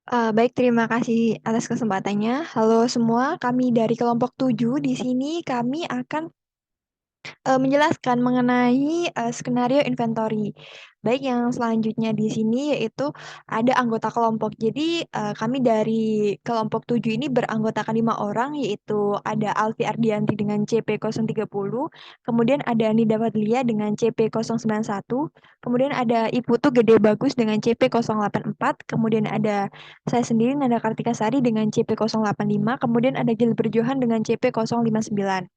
Baik, terima kasih atas kesempatannya. Halo semua, kami dari kelompok 7. Di sini kami akan menjelaskan mengenai skenario inventory. Baik, yang selanjutnya di sini yaitu ada anggota kelompok. Jadi kami dari kelompok 7 ini beranggotakan 5 orang, yaitu ada Alfi Ardianti dengan CP030, kemudian ada Nida Fadlia dengan CP091, kemudian ada Iputu Gede Bagus dengan CP084, kemudian ada saya sendiri Nanda Kartika Sari dengan CP085, kemudian ada Gilbert Johan dengan CP059.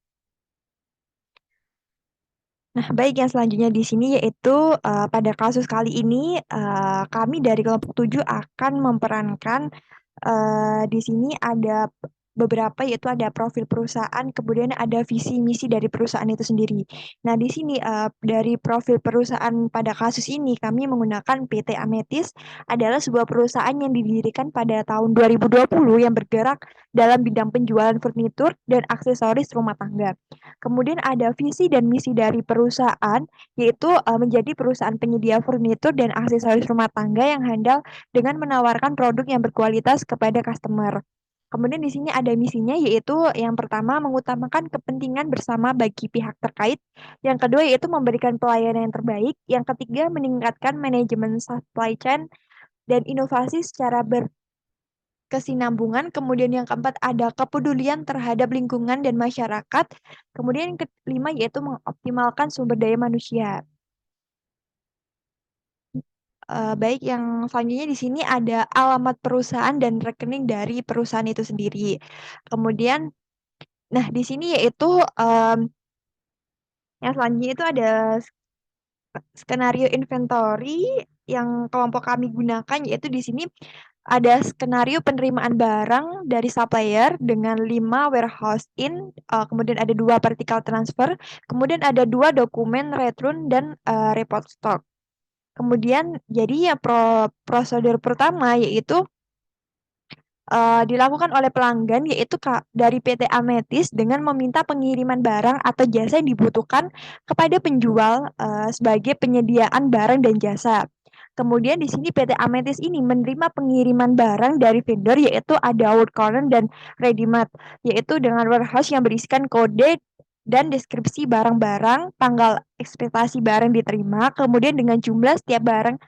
Nah, baik, yang selanjutnya di sini yaitu pada kasus kali ini kami dari kelompok 7 akan memerankan di sini ada beberapa, yaitu ada profil perusahaan, kemudian ada visi misi dari perusahaan itu sendiri. Nah, di sini dari profil perusahaan pada kasus ini kami menggunakan PT Ametis, adalah sebuah perusahaan yang didirikan pada tahun 2020 yang bergerak dalam bidang penjualan furnitur dan aksesoris rumah tangga. Kemudian ada visi dan misi dari perusahaan, yaitu menjadi perusahaan penyedia furnitur dan aksesoris rumah tangga yang handal dengan menawarkan produk yang berkualitas kepada customer. Kemudian di sini ada misinya, yaitu yang pertama mengutamakan kepentingan bersama bagi pihak terkait, yang kedua yaitu memberikan pelayanan yang terbaik, yang ketiga meningkatkan manajemen supply chain dan inovasi secara berkesinambungan, kemudian yang keempat ada kepedulian terhadap lingkungan dan masyarakat, kemudian yang kelima yaitu mengoptimalkan sumber daya manusia. Baik, yang selanjutnya di sini ada alamat perusahaan dan rekening dari perusahaan itu sendiri. Kemudian, nah di sini yaitu yang selanjutnya itu ada skenario inventory yang kelompok kami gunakan, yaitu di sini ada skenario penerimaan barang dari supplier dengan 5 warehouse in, kemudian ada 2 vertical transfer, kemudian ada 2 dokumen return dan report stock. Kemudian jadi ya prosedur pertama yaitu dilakukan oleh pelanggan, yaitu dari PT Ametis dengan meminta pengiriman barang atau jasa yang dibutuhkan kepada penjual sebagai penyediaan barang dan jasa. Kemudian di sini PT Ametis ini menerima pengiriman barang dari vendor, yaitu ada World Corner dan Readymart, yaitu dengan warehouse yang berisikan kode dan deskripsi barang-barang, tanggal ekspektasi barang diterima, kemudian dengan jumlah setiap barang,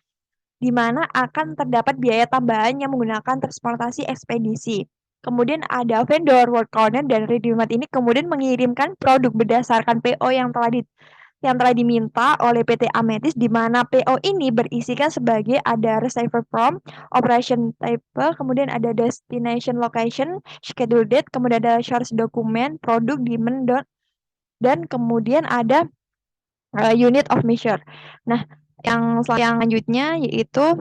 di mana akan terdapat biaya tambahan yang menggunakan transportasi ekspedisi. Kemudian ada vendor, World Corner, dan Readymart ini kemudian mengirimkan produk berdasarkan PO yang telah diminta oleh PT Ametis, di mana PO ini berisikan sebagai ada receiver from, operation type, kemudian ada destination location, schedule date, kemudian ada source dokumen, produk, demand, dan kemudian ada unit of measure. Nah, yang selanjutnya yaitu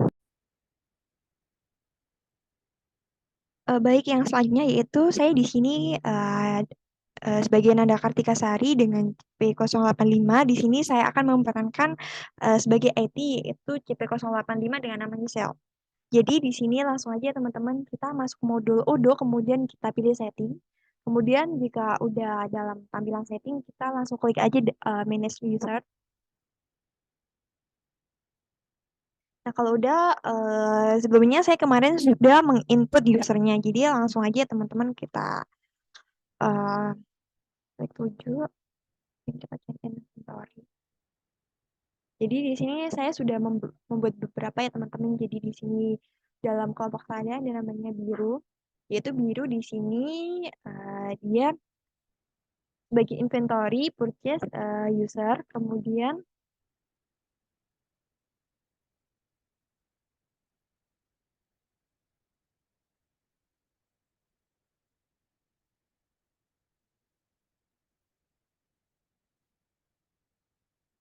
baik, yang selanjutnya yaitu saya di sini sebagai Nanda Kartika Sari dengan CP085. Di sini saya akan memerankan sebagai IT, yaitu CP085 dengan nama Michelle. Jadi di sini langsung aja teman-teman kita masuk modul Odo, kemudian kita pilih setting. Kemudian jika udah dalam tampilan setting, kita langsung klik aja manage user. Nah, kalau udah, sebelumnya saya kemarin sudah menginput usernya, jadi langsung aja teman-teman kita klik 7, kita cek inventory. Jadi di sini saya sudah membuat beberapa ya teman-teman. Jadi di sini dalam kelompok saya ada namanya biru, yaitu biru di sini dia bagi inventory, purchase, user, kemudian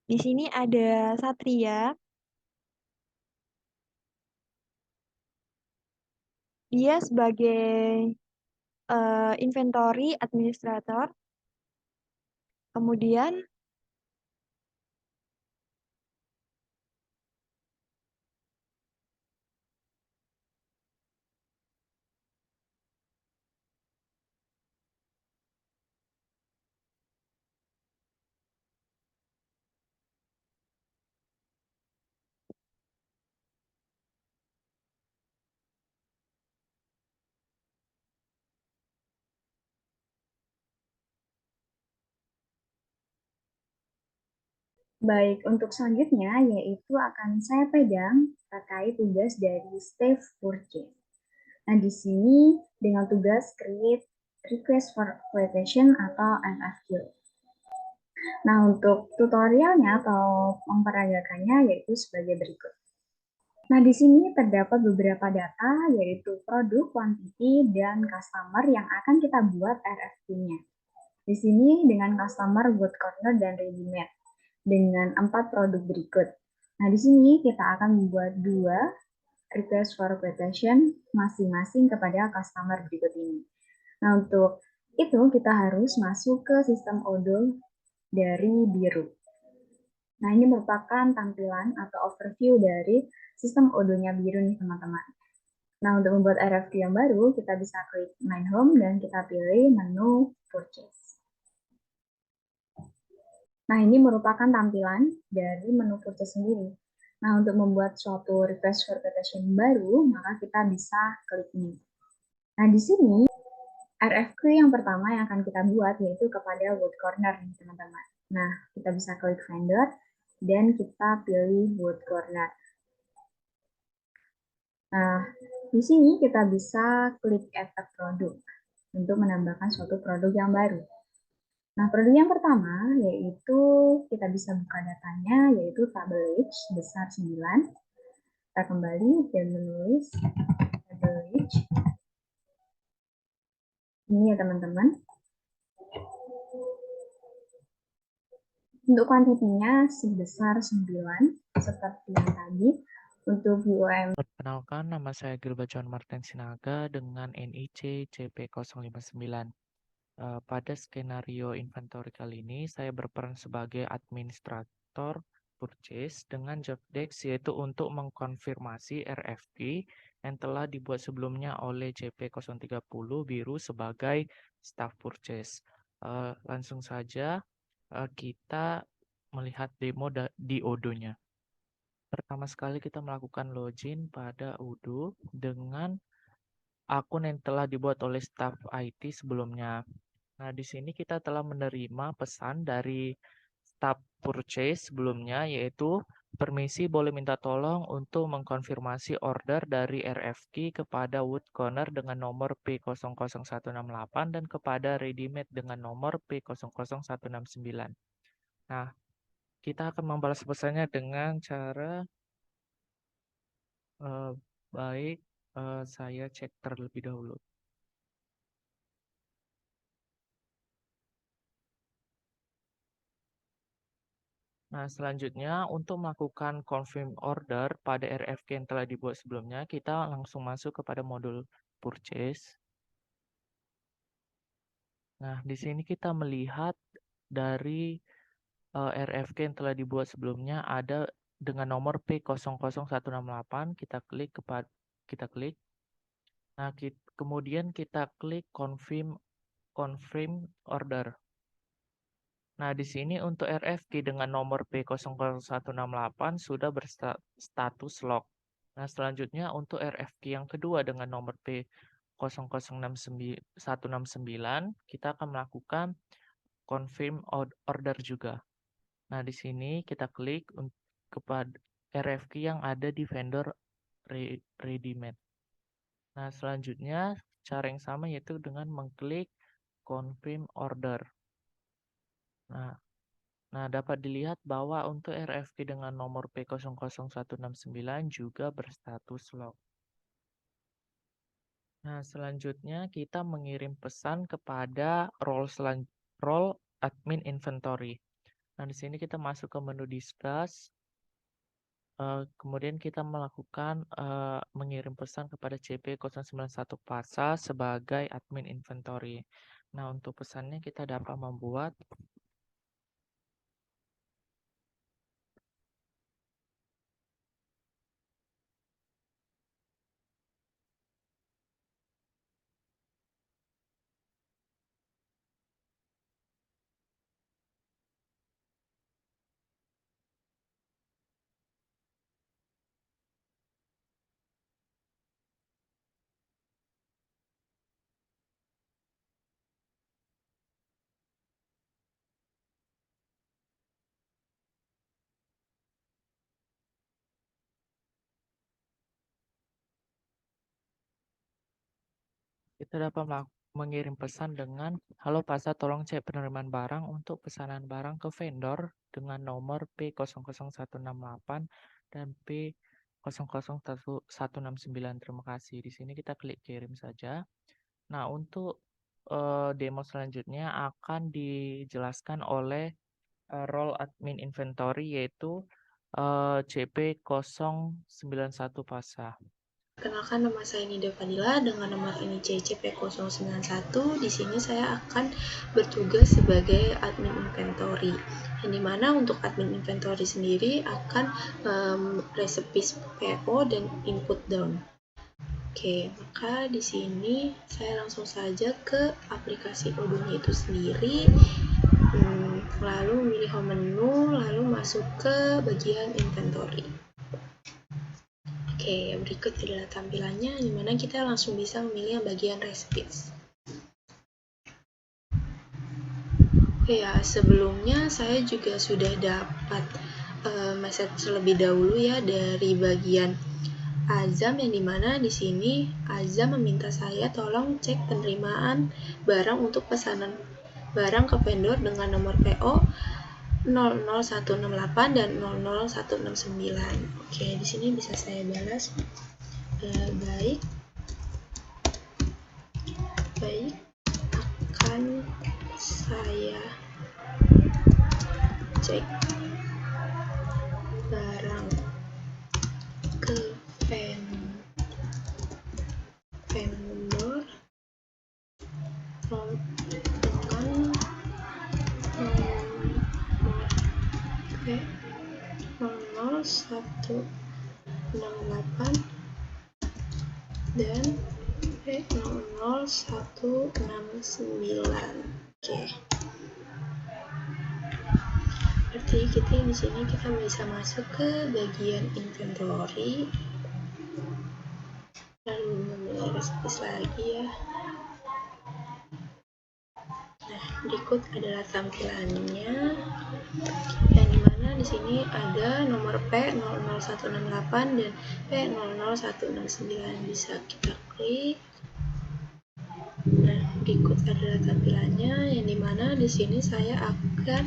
di sini ada Satria, dia sebagai inventory administrator, kemudian Baik, untuk selanjutnya yaitu akan saya pegang terkait tugas dari staff purchase. Nah, di sini dengan tugas create request for quotation atau RFQ. Nah, untuk tutorialnya atau memperagakannya yaitu sebagai berikut. Nah, di sini terdapat beberapa data yaitu produk, quantity, dan customer yang akan kita buat RFQ-nya. Di sini dengan customer, good corner, dan ready made dengan 4 produk berikut. Nah, di sini kita akan membuat 2 request for quotation masing-masing kepada customer berikut ini. Nah, untuk itu kita harus masuk ke sistem odol dari biru. Nah, ini merupakan tampilan atau overview dari sistem odonya biru nih, teman-teman. Nah, untuk membuat RFQ yang baru, kita bisa klik My Home dan kita pilih menu Purchase. Nah, ini merupakan tampilan dari menu purchase sendiri. Nah, untuk membuat suatu request for quotation baru, maka kita bisa klik ini. Nah, di sini RFQ yang pertama yang akan kita buat yaitu kepada Wood Corner, teman-teman. Nah, kita bisa klik vendor dan kita pilih Wood Corner. Nah, di sini kita bisa klik add a produk untuk menambahkan suatu produk yang baru. Nah, produk yang pertama yaitu kita bisa buka datanya yaitu tabel age besar 9. Kita kembali dan menulis tabel age. Ini ya teman-teman. Untuk kuantitinya sebesar 9 seperti yang tadi. Untuk UM Perkenalkan, nama saya Gilbert John Martin Sinaga dengan NIC CP059. Pada skenario inventory kali ini, saya berperan sebagai administrator purchase dengan job desk yaitu untuk mengkonfirmasi RFQ yang telah dibuat sebelumnya oleh CP030 biru sebagai staff purchase. Langsung saja kita melihat demo di Odo-nya. Pertama sekali kita melakukan login pada Udo dengan akun yang telah dibuat oleh staf IT sebelumnya. Nah, di sini kita telah menerima pesan dari staf purchase sebelumnya, yaitu permisi boleh minta tolong untuk mengkonfirmasi order dari RFQ kepada Wood Corner dengan nomor P00168 dan kepada Readymade dengan nomor P00169. Nah, kita akan membalas pesannya dengan cara baik, saya cek terlebih dahulu. Nah, selanjutnya untuk melakukan confirm order pada RFQ yang telah dibuat sebelumnya, kita langsung masuk kepada modul purchase. Nah, di sini kita melihat dari RFQ yang telah dibuat sebelumnya ada dengan nomor P00168, kita klik. Nah, kemudian kita klik confirm order. Nah, di sini untuk RFQ dengan nomor P00168 sudah berstatus lock. Nah, selanjutnya untuk RFQ yang kedua dengan nomor P00169, kita akan melakukan confirm order juga. Nah, di sini kita klik kepada RFQ yang ada di vendor readymade. Nah, selanjutnya cara yang sama yaitu dengan mengklik confirm order. Nah, dapat dilihat bahwa untuk RFQ dengan nomor P00169 juga berstatus lock. Nah, selanjutnya kita mengirim pesan kepada role admin inventory. Nah, di sini kita masuk ke menu discuss. Kemudian kita melakukan mengirim pesan kepada CP091 Pasa sebagai admin inventory. Nah, untuk pesannya kita dapat membuat Kita dapat mengirim pesan dengan, "Halo Pasa, tolong cek penerimaan barang untuk pesanan barang ke vendor dengan nomor P00168 dan P001169. Terima kasih." Di sini kita klik kirim saja. Nah, untuk demo selanjutnya akan dijelaskan oleh role admin inventory, yaitu CP091 Pasa. Kenalkan, nama saya Nida Fadila dengan nomor NIC CP091. Di sini saya akan bertugas sebagai admin inventory. Yang dimana untuk admin inventory sendiri akan resepis PO dan input down. Oke, maka di sini saya langsung saja ke aplikasi Odoo-nya itu sendiri. Lalu memilih home menu, lalu masuk ke bagian inventory. Oke, berikut adalah tampilannya, di mana kita langsung bisa memilih yang bagian recipes. Oke ya, sebelumnya saya juga sudah dapat message terlebih dahulu ya dari bagian Azam, yang dimana di sini Azam meminta saya tolong cek penerimaan barang untuk pesanan barang ke vendor dengan nomor PO 00168 dan 00169. Oke, di sini bisa saya balas. Baik, akan saya cek barang ke vendor dengan nomor P00168 dan P00169. Oke. Berarti kita di sini kita bisa masuk ke bagian inventory. Lalu memilih recipes lagi ya. Nah, berikut adalah tampilannya. Yang dimana di sini ada nomor P00168 dan P00169, bisa kita klik. Nah, berikut adalah tampilannya, yang dimana di sini saya akan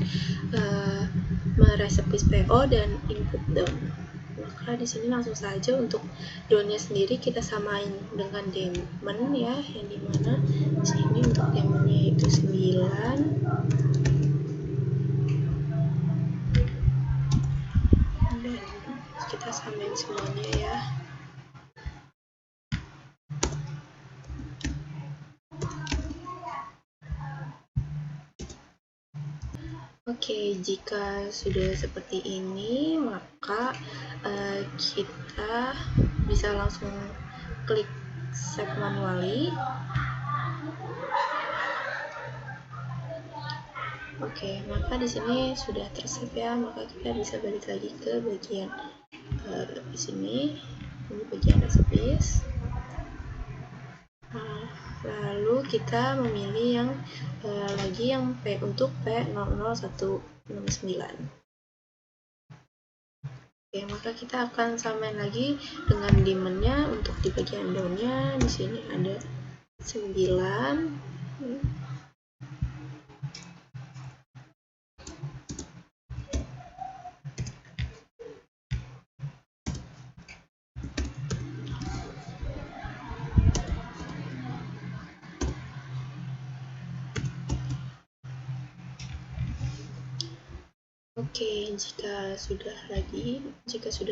meresepis PO dan input down. Maka di sini langsung saja untuk downnya sendiri kita samain dengan daemon ya, yang dimana di sini untuk daemonnya itu 9. Dan kita samain semuanya ya. Oke, jika sudah seperti ini, maka kita bisa langsung klik save manually. Oke, maka di sini sudah tersave ya, maka kita bisa balik lagi ke bagian di sini, ini bagian recipes. Lalu kita memilih yang lagi yang untuk P00169. Oke, maka kita akan samain lagi dengan daemonnya. Untuk di bagian downnya di sini ada 9. Oke, jika sudah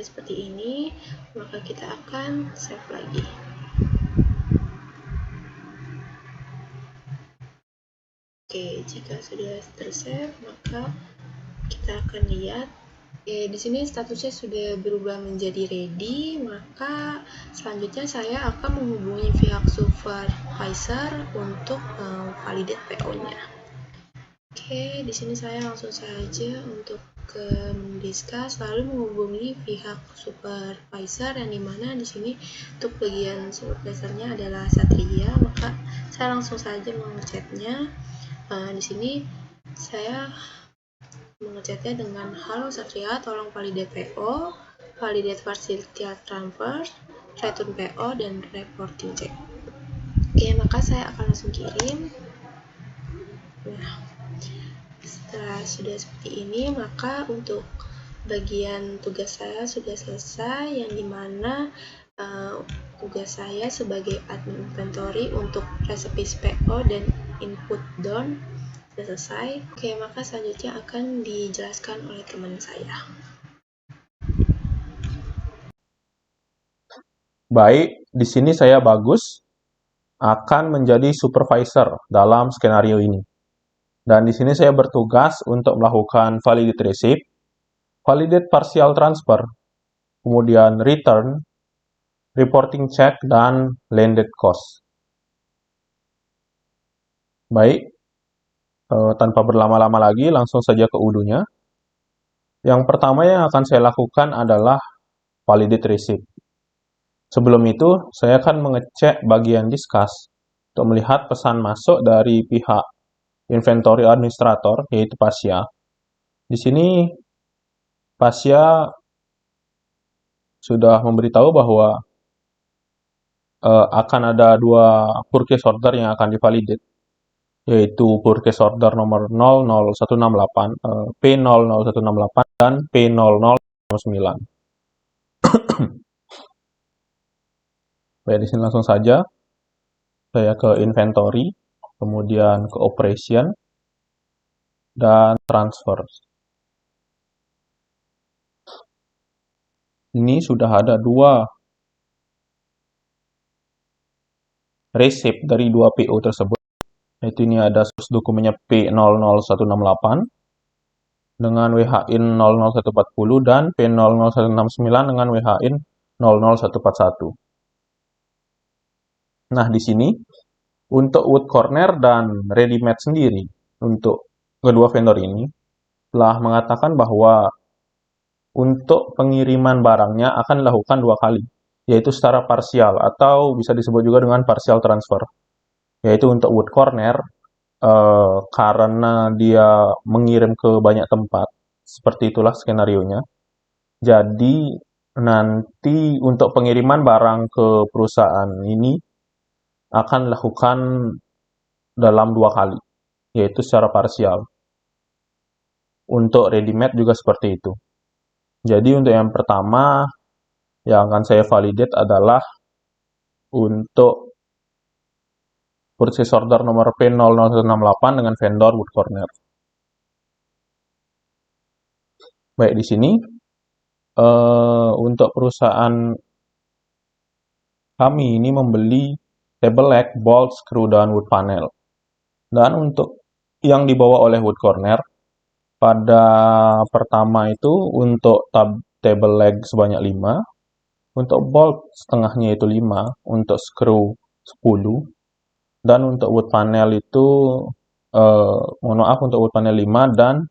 seperti ini, maka kita akan save lagi. Oke, jika sudah tersave, maka kita akan lihat. Oke, di sini statusnya sudah berubah menjadi ready, maka selanjutnya saya akan menghubungi pihak supervisor untuk validate PO-nya. Oke, di sini saya langsung saja untuk mendiskus, lalu menghubungi pihak supervisor, yang dimana di sini untuk bagian supervisornya adalah Satria, maka saya langsung saja mengechatnya. Di sini saya mengechatnya dengan, "Halo Satria, tolong validate PO, validate facility transfer, return PO, dan reporting check." Oke, maka saya akan langsung kirim. Nah, setelah sudah seperti ini, maka untuk bagian tugas saya sudah selesai, yang dimana tugas saya sebagai admin inventory untuk recipes PO dan input down sudah selesai. Oke, maka selanjutnya akan dijelaskan oleh teman saya. Baik, di sini saya Bagus akan menjadi supervisor dalam skenario ini. Dan di sini saya bertugas untuk melakukan validate receipt, validate partial transfer, kemudian return, reporting check, dan landed cost. Baik, tanpa berlama-lama lagi, langsung saja ke udunya. Yang pertama yang akan saya lakukan adalah validate receipt. Sebelum itu, saya akan mengecek bagian discuss untuk melihat pesan masuk dari pihak inventory administrator, yaitu Pasya. Di sini, Pasya sudah memberitahu bahwa akan ada dua purchase order yang akan divalidate, yaitu purchase order nomor 00168, P00168, dan P0009. Baik, di sini langsung saja saya ke inventory, kemudian ke operation, dan transfer. Ini sudah ada dua receipt dari dua PO tersebut. Yaitu ini ada dokumennya P00168 dengan WHIN 00140 dan P00169 dengan WHIN 00141. Nah, di sini untuk wood corner dan ready made sendiri untuk kedua vendor ini telah mengatakan bahwa untuk pengiriman barangnya akan dilakukan dua kali, yaitu secara parsial atau bisa disebut juga dengan partial transfer. Yaitu untuk wood corner karena dia mengirim ke banyak tempat, seperti itulah skenarionya. Jadi nanti untuk pengiriman barang ke perusahaan ini akan dilakukan dalam dua kali, yaitu secara parsial. Untuk ready made juga seperti itu. Jadi untuk yang pertama yang akan saya validate adalah untuk purchase order nomor P00168 dengan vendor wood corner. Baik, di sini untuk perusahaan kami ini membeli table leg, bolt, screw, dan wood panel. Dan untuk yang dibawa oleh wood corner, pada pertama itu untuk table leg sebanyak 5, untuk bolt setengahnya itu 5, untuk screw 10, dan untuk wood panel itu, mohon maaf, untuk wood panel 5 dan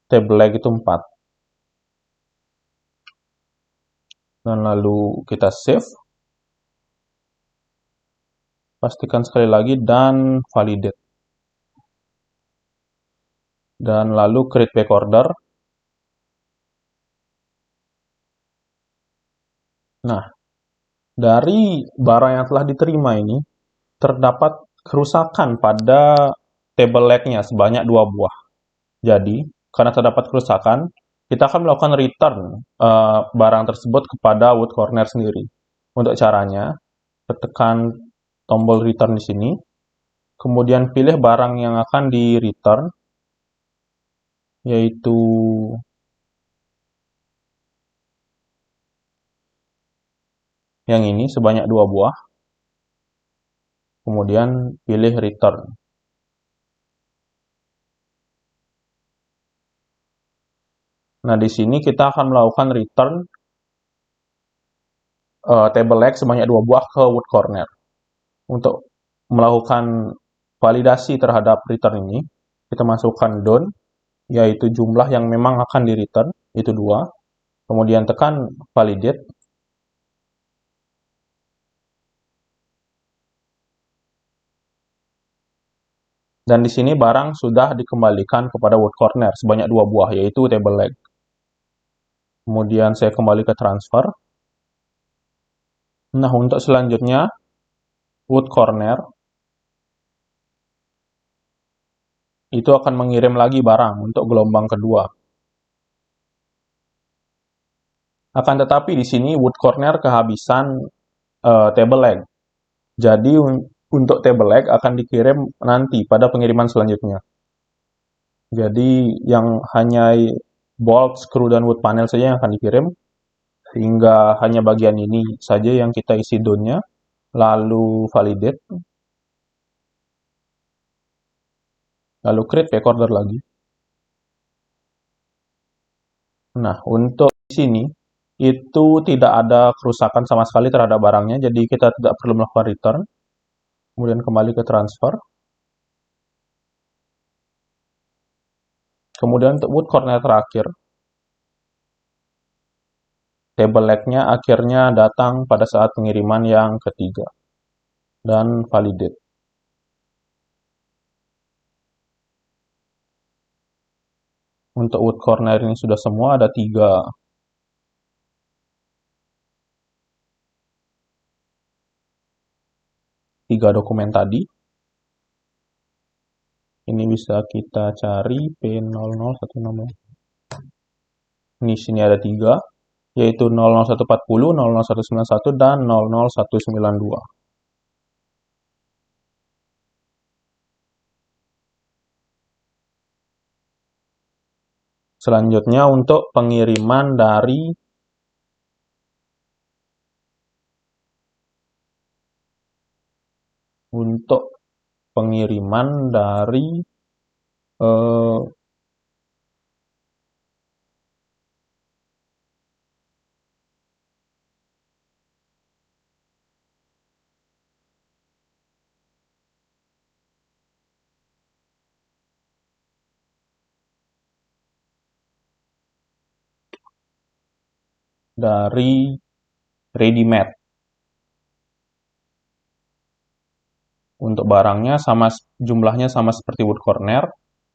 table leg itu 4. Dan lalu kita save. Pastikan sekali lagi dan validate. Dan lalu create back order. Nah, dari barang yang telah diterima ini, terdapat kerusakan pada table leg-nya sebanyak 2 buah. Jadi, karena terdapat kerusakan, kita akan melakukan return barang tersebut kepada wood corner sendiri. Untuk caranya, tekan tombol return di sini, kemudian pilih barang yang akan di return, yaitu yang ini sebanyak 2 buah. Kemudian pilih return. Nah, di sini kita akan melakukan return table leg sebanyak 2 buah ke wood corner. Untuk melakukan validasi terhadap return ini, kita masukkan done, yaitu jumlah yang memang akan di return, itu 2. Kemudian tekan validate. Dan di sini barang sudah dikembalikan kepada wood corner sebanyak 2 buah, yaitu table leg. Kemudian saya kembali ke transfer. Nah, untuk selanjutnya, wood corner itu akan mengirim lagi barang untuk gelombang kedua. Akan tetapi di sini Wood Corner kehabisan table leg. Jadi untuk table leg akan dikirim nanti pada pengiriman selanjutnya. Jadi yang hanya bolt, screw, dan wood panel saja yang akan dikirim, sehingga hanya bagian ini saja yang kita isi donnya, lalu validate, lalu create back-order lagi. Nah, untuk di sini, itu tidak ada kerusakan sama sekali terhadap barangnya, jadi kita tidak perlu melakukan return. Kemudian kembali ke transfer. Kemudian untuk wood corner terakhir, table leg-nya akhirnya datang pada saat pengiriman yang ketiga. Dan validate. Untuk wood corner ini sudah semua, ada tiga dokumen tadi. Ini bisa kita cari P00160. Ini sini ada 3, yaitu 00140, 00191, dan 00192. Selanjutnya untuk pengiriman dari eh, dari ready-made. Untuk barangnya jumlahnya sama seperti wood corner,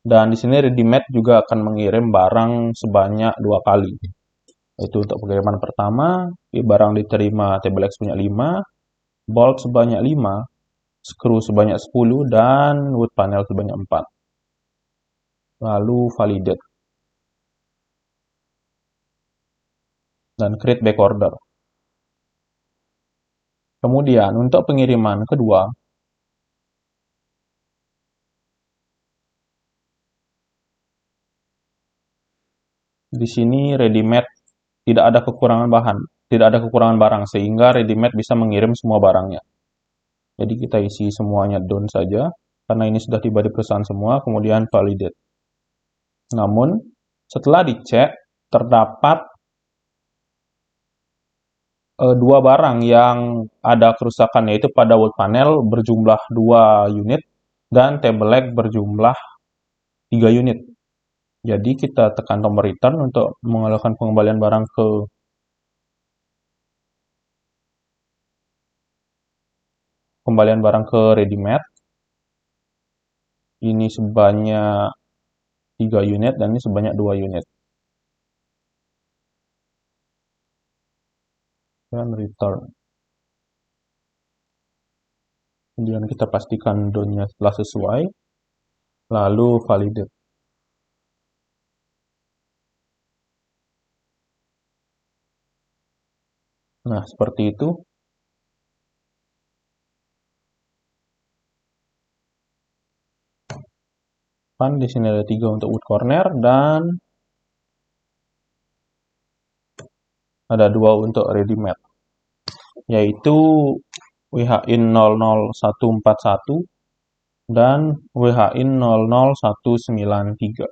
dan di sini ready-made juga akan mengirim barang sebanyak 2 kali. Itu untuk pengiriman pertama, barang diterima table leg sebanyak 5, bolt sebanyak 5, screw sebanyak 10, dan wood panel sebanyak 4. Lalu validate. Dan create back order. Kemudian untuk pengiriman kedua, di sini ready-made tidak ada kekurangan bahan, tidak ada kekurangan barang, sehingga ready-made bisa mengirim semua barangnya. Jadi kita isi semuanya done saja, karena ini sudah tiba di perusahaan semua, kemudian validate. Namun, setelah dicek, terdapat 2 barang yang ada kerusakan, yaitu pada wood panel berjumlah 2 unit, dan table leg berjumlah 3 unit. Jadi kita tekan tombol return untuk melakukan pengembalian barang ke ready-made. Ini sebanyak 3 unit dan ini sebanyak 2 unit. Dan return. Kemudian kita pastikan done-nya telah sesuai. Lalu validate. Nah, seperti itu. Kan di sini ada 3 untuk wood corner dan ada 2 untuk ready-made, yaitu WHIN 00141 dan WHIN 00193.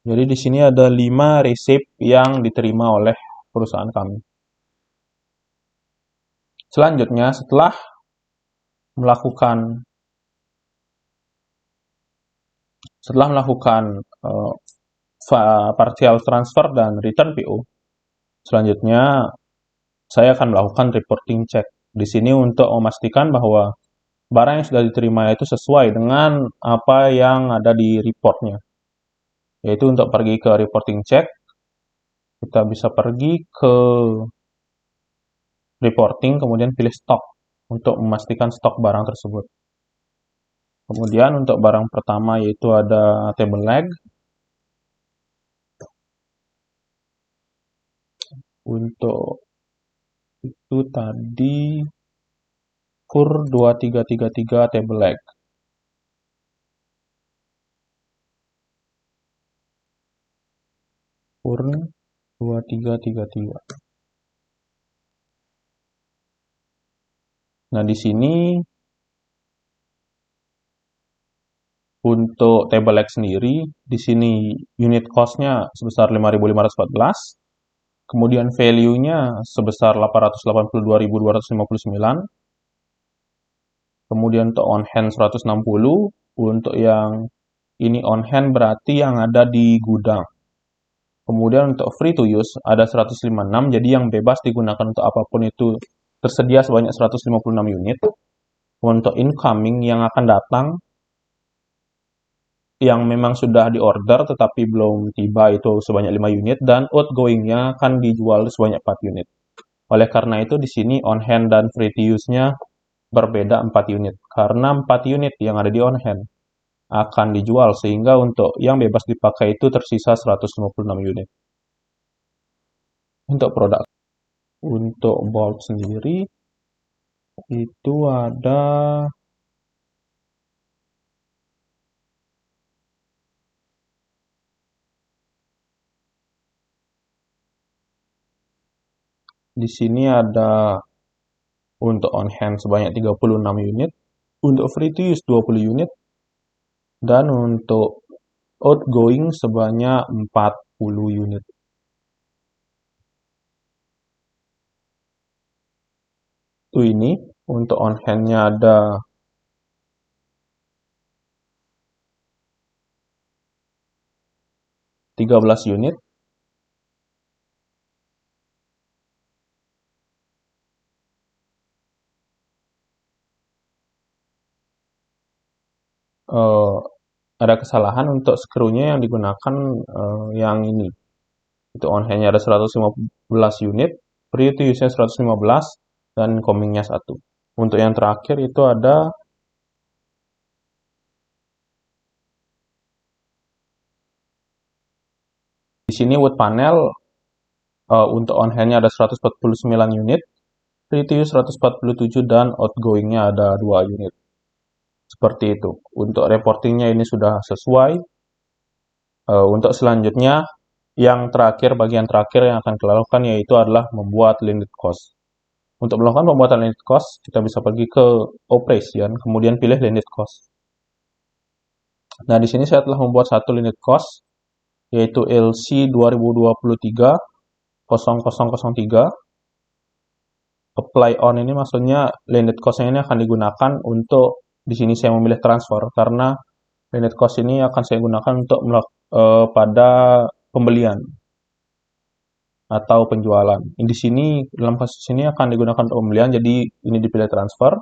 Jadi di sini ada 5 resip yang diterima oleh perusahaan kami. Selanjutnya, setelah melakukan partial transfer dan return PO, selanjutnya saya akan melakukan reporting check di sini untuk memastikan bahwa barang yang sudah diterima itu sesuai dengan apa yang ada di reportnya. Yaitu untuk pergi ke reporting check, kita bisa pergi ke reporting, kemudian pilih stok untuk memastikan stok barang tersebut. Kemudian untuk barang pertama yaitu ada table leg. Untuk itu tadi KUR 2333 table leg. KUR 2333. Nah, di sini untuk table leg sendiri, di sini unit cost-nya sebesar 5.514, kemudian value-nya sebesar 882.259, kemudian untuk on hand 160, untuk yang ini on hand berarti yang ada di gudang. Kemudian untuk free to use ada 156, jadi yang bebas digunakan untuk apapun itu tersedia sebanyak 156 unit. Untuk incoming yang akan datang, yang memang sudah di-order tetapi belum tiba itu sebanyak 5 unit, dan outgoing-nya akan dijual sebanyak 4 unit. Oleh karena itu di sini on hand dan free to use-nya berbeda 4 unit. Karena 4 unit yang ada di on hand akan dijual, sehingga untuk yang bebas dipakai itu tersisa 156 unit. Untuk produk, untuk bolt sendiri itu ada di sini ada untuk on hand sebanyak 36 unit, untuk free to use 20 unit, dan untuk outgoing sebanyak 40 unit. Itu ini, untuk on hand-nya ada 13 unit. Ada kesalahan untuk skrunya yang digunakan yang ini. Itu on hand-nya ada 115 unit, free to use-nya 115, dan coming-nya 1. Untuk yang terakhir itu ada di sini wood panel, untuk on hand-nya ada 149 unit, free to use 147, dan outgoing-nya ada 2 unit. Seperti itu. Untuk reporting-nya ini sudah sesuai. Untuk selanjutnya, bagian terakhir yang akan kita lakukan yaitu adalah membuat landed cost. Untuk melakukan pembuatan landed cost, kita bisa pergi ke operation, kemudian pilih landed cost. Nah, di sini saya telah membuat satu landed cost, yaitu LC 2023-0003. Apply on ini maksudnya landed cost-nya ini akan digunakan untuk, di sini saya memilih transfer, karena landed cost ini akan saya gunakan untuk pada pembelian atau penjualan. Di sini, dalam kasus ini akan digunakan untuk pembelian, jadi ini dipilih transfer.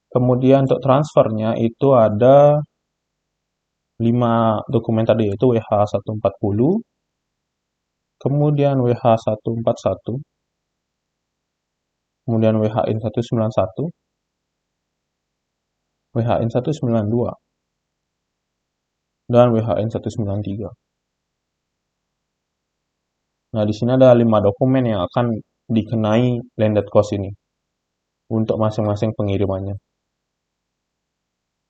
Kemudian untuk transfernya itu ada 5 dokumen tadi, yaitu WH140, kemudian WH141, kemudian WHIN191, WHIN192, dan WHIN193. Nah, di sini ada 5 dokumen yang akan dikenai landed cost ini untuk masing-masing pengirimannya.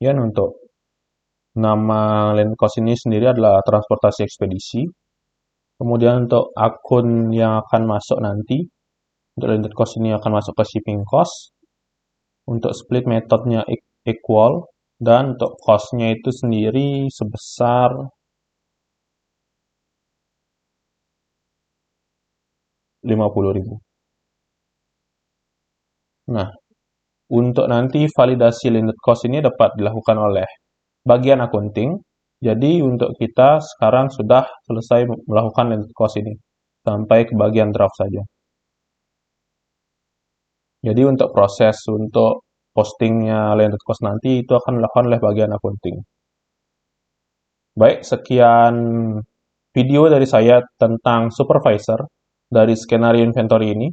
Dan untuk nama landed cost ini sendiri adalah transportasi ekspedisi. Kemudian untuk akun yang akan masuk nanti, untuk landed cost ini akan masuk ke shipping cost. Untuk split metodenya equal, dan untuk cost-nya itu sendiri sebesar 50.000. Nah, untuk nanti validasi landed cost ini dapat dilakukan oleh bagian accounting. Jadi untuk kita sekarang sudah selesai melakukan landed cost ini, sampai ke bagian draft saja. Jadi untuk proses untuk postingnya landed cost nanti itu akan dilakukan oleh bagian accounting. Baik, sekian video dari saya tentang supervisor dari skenario inventory ini.